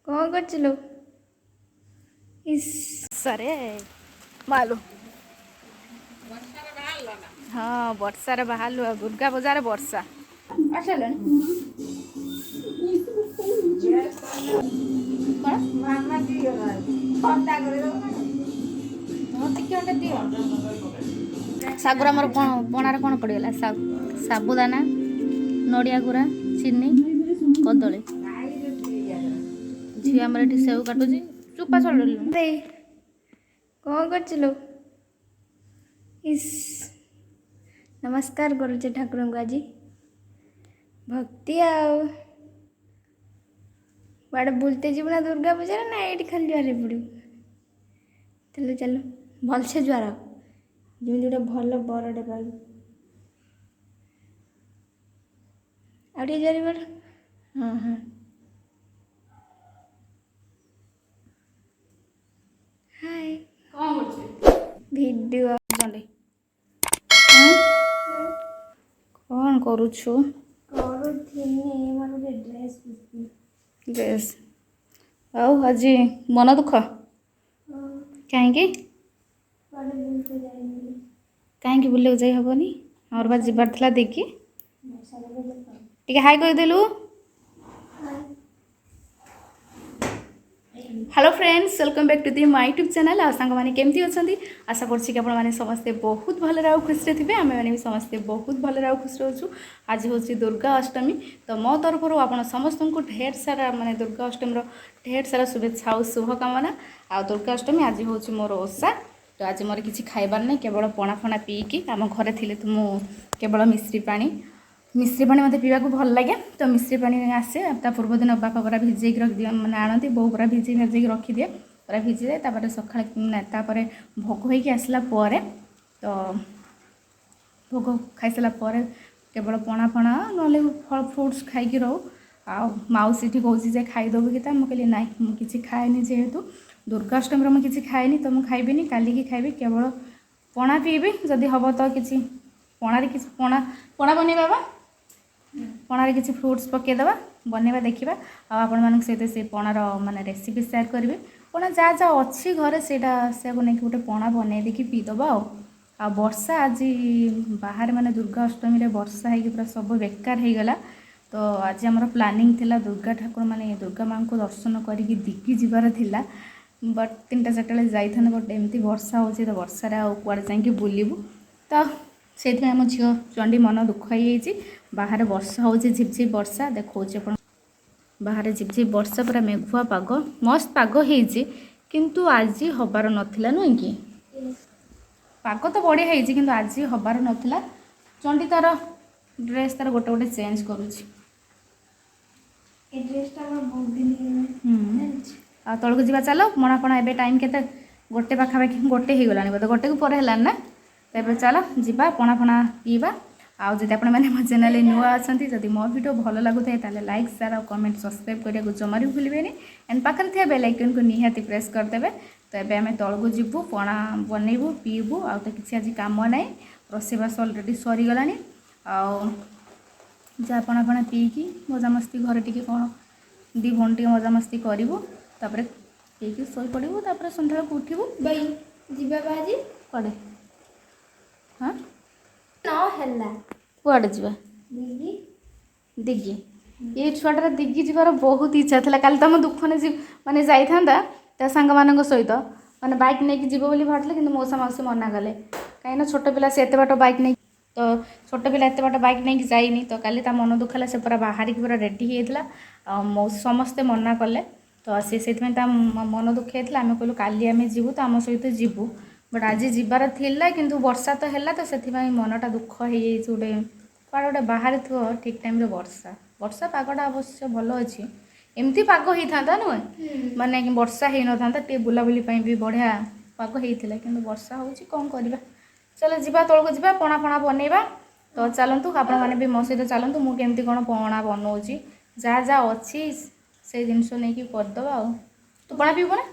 कौन कर चलो इस सरे मालू हाँ वर्षा रे बाहर दुर्गा पूजा वर्षा आसला सागुर आमर पणार कौन पड़गला साबुदाना नड़िया गुरा चीनी कदली झी आम सेव काटुची चुपा चल कौन कर इस नमस्कार करुचे ठाकुर को आज भक्ति आड़े बुलते जीव ना दुर्गा पूजा ना ये खाली जुआर पड़ू चलो चलो भलसे जुआर जमी गोटे भल बरटे पाइब आगे जुआर बर हाँ हाँ हाय भिडियो कौन करुछु ड्रेस आउ आज मन दुख कहीं कहीं बुले जाई हेनी आमर बा जबार था देखी टे हाई करदेलु hello friends welcome back to the my YouTube channel आ सांग माने केमती अछंती आशा करछि कि आपण माने समस्ते बहुत भले राउ खुश रे थिबे आमे माने भी समस्ते बहुत भले राउ खुश रहउछु आज होछि दुर्गा अष्टमी तो मो तरफ रो आपण समस्त को ढेर सारा माने दुर्गा अष्टमी रो ढेर सारा शुभेच्छा और शुभकामना आ दुर्गा अष्टमी आज होछि मोर ओसा तो आज मोर किछि खाइबार नै केवल पणा फणा पी कि आम घरे थिले तो मु केवल मिश्री पानी मत पीवा भल लगे तो मिश्री पानी आसे ता पूर्व दिन बापा पूरा भिजेक रख दिए मैंने आनती बो पूरा भिजे भेजेक रखिदिए पूरा भिजी जाए तापर सका भोग होगी आसला तो भोग खाई सारा केवल पणा फणा ना फल फ्रुट्स खाई रो आ माउसी कौच खाईदेव कि मुझे कहली ना मुझे खाएनी जेहेतु दुर्गाष्टमी मुझे खाएनी तो मुझे खाइबी काली की खाइबी केवल पणा पीबी जदि हम तो किसी पणार कि पणा बनवा पणार किसी फ्रुट्स पकईदे बनवा देखा आपण मान सहित से पणार माने रेसिपी शेयर करी पणा जहाँ जहाँ अच्छी घरे से नहीं गोटे पणा बनई देखी पीदब आ वर्षा आज बाहर माने दुर्गा अष्टमी रे वर्षा है पूरा सब बेकार हो गला तो आज आमर प्लानिंग थिला दुर्गा ठाकुर माने दुर्गा माँ को दर्शन करी दिग्गी जीवार थिला बट 3टा 4टा जाइथान बट एमती वर्षा हो तो वर्षा कुआड़े जाकि बुलू तो से आम झील चंडी मन दुख हो बाहर वर्षा हो झिपझिप वर्षा देखा बाहर झिपझिप वर्षा पूरा मेघुआ पाग मस्त पाग होती किंतु आज हबार नाला नुह कि पाग तो बढ़िया होती किंतु आज हबार नाला चंडी तार ड्रेस तार गोटे गोटे चेंज करुँच तौक जा चल मणा फणा ए टाइम के गोटे पाखापाखि गोटे हो गला बोधे गोटे को पर है ना तेरे चल जा पणा फणा पीवा आउ जब आप मो चैनल नुआ अच्छा जब मो वीडियो भल लगुए तो लाइक शेयर और कमेंट सब्सक्राइब करने को जमार भी भूलें एंड पाखे थे बेल आइकन को निहाती प्रेस करदे तो ये आम तौक जीवु पणा बनइबू पीबू आ तो किसी आज कम ना रोषेबास अलरेडी सरीगला जहाँ पणा फणा पीकी मजामस्ती घरे टी कौन 2 घंटे मजामस्ती करूँ तापर पीकी शोई पड़ू तापर सन्ध्या उठू भाई जीवा बाजी कड़े हाँ कुआड़े जा दिग्गी ये छुआटार दिग्गी जीवार बहुत इच्छा था कल तुम दुख ने माने जाता सांग मान सहित मैंने बैक नहीं जीव बोली भावुले कि मौसा मौसी मना कले कहीं छोट पिला से एत बाट बैक नहीं तो छोट पिला एत बाट बैक नहीं जाइनी तो काली मन दुख है से पूरा बाहर की पूरा रेडी होता मौसी समस्ते मना कले तो से मन दुख होता आम कहलु काली आम जीवु तो आम सहित जीवु बट आज जीवार थिला किंतु वर्षा तो है तो से मनटा दुख हो गोटे कड़े गोटे बाहर थो ठीक टाइम वर्षा वर्षा पागटा अवश्य भल अच्छी एमती पाग होता नुहे माने वर्षा हो न था टे बुलाबुली भी बढ़िया पाग होता कि वर्षा हो कौन करवा चलो जीवा तौक जा पणा फणा बनइबा तो चलतु आपण मैंने भी मो सहित चलतु मुझे कौन पणा बनाऊँगी जहाँ जहाँ अच्छी से जिनस नहीं करदे आ तू पणा पीबू ना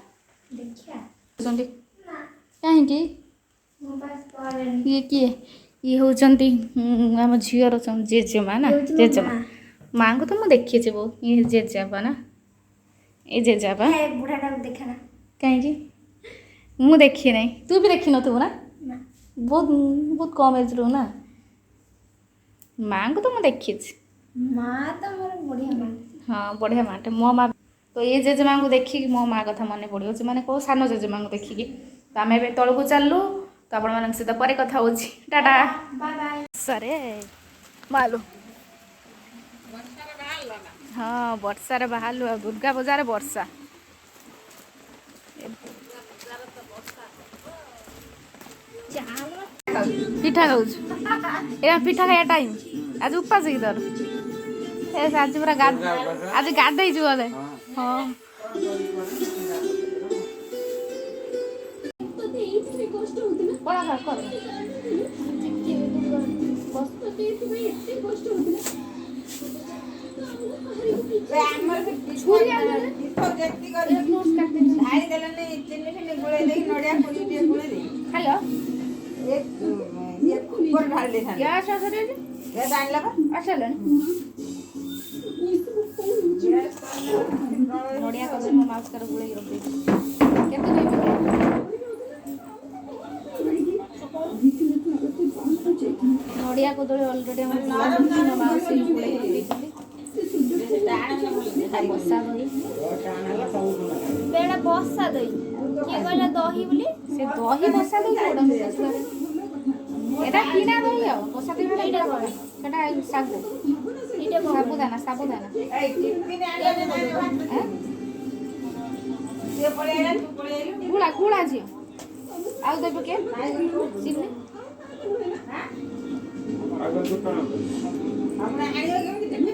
देखिए कहीं ये किए ये होती आम झीर जेजेमा ना जेजेमा माँ को तो मुझे देखी बहुत ये जेजेबा ना ए जेजेबापा बुढ़ाटा देखना कहीं मु देखी नहीं तू भी देखी नथु ना बहुत बहुत कम एज रो ना माँ को तो मैं देखी माँ तो मोर बढ़िया माँ हाँ बढ़िया माँटे मो माँ तो ये जेजेमा को देखिकी मो माँ कथा मन पड़ो मैंने कौ सान जेजेमा को देखिकी तो आम ए तौक चलू तो आपण मान सहित पर कथा हो टाटा बाय बाय सरे मालू हाँ वर्षार बाहर दुर्गा पूजार वर्षा पिठा खाऊ ए पिठा खाया टाइम आज उपास कि तोर आज पूरा आज गाधे बोले हाँ हेलो गैस नड़िया कर मो माउस कर गुड़े रख नड़िया कदली अलरेडी माउस गुड़े बसा दही बेड़ा बसा दही किए कहला दही बोली से दही बसा दही कोडा एटा किना दही आ बसा दही एटा कोडा सेटा सागु इटे साबुदाना साबुदाना गुड़ा गुड़ा जी आउ देबे के चिन्नी हमरा आइयो केमि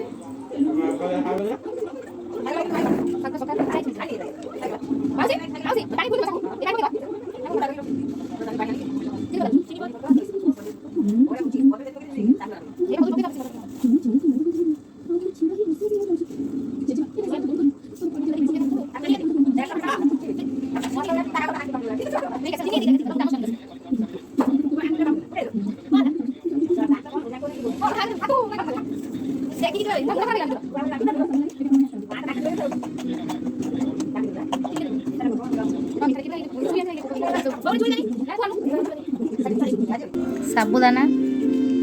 साबुदाना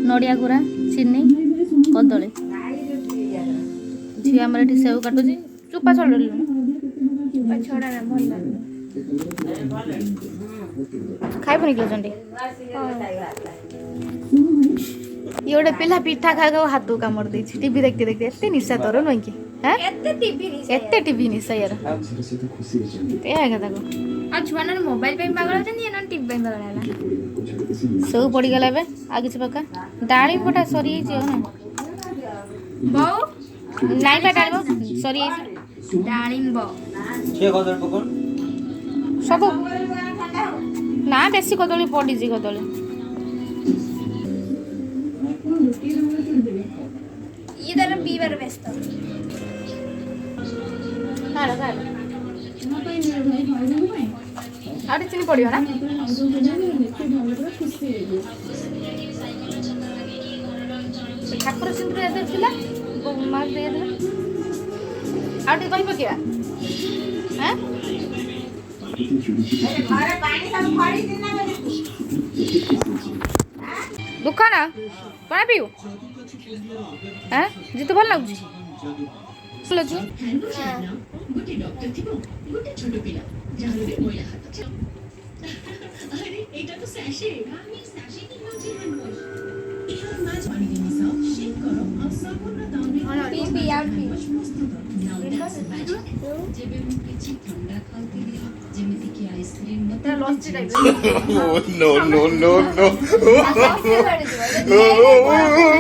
नड़िया गुरा चीनी कदली झी आम ये सेव काटुची चुपा छड़ी छड़ा ना भल खाइबनी किलो चंडी ये गोटे पिला पिठा खा हाथ कामड़ दे टीवी देखते देखते एत निशा तोर नुह कि एत टीवी निशा यार छुआ ना मोबाइल पे पागल होचन ना टीवी पे पागल होला सब पड़गला ए आ कि पका डाली पटा सरी ना बहु नाई पा डाल सरी डालिम्ब सब ना बेसी कदली पड़ी कदली ये तरह पीवर व्यस्त आउटे चीनी पड़ो ना ठाकुर सिंदूर एला मार दे आउटे कही पकड़ा हाँ दुख ना कण पीऊ हाँ जी तो भल लगुच no.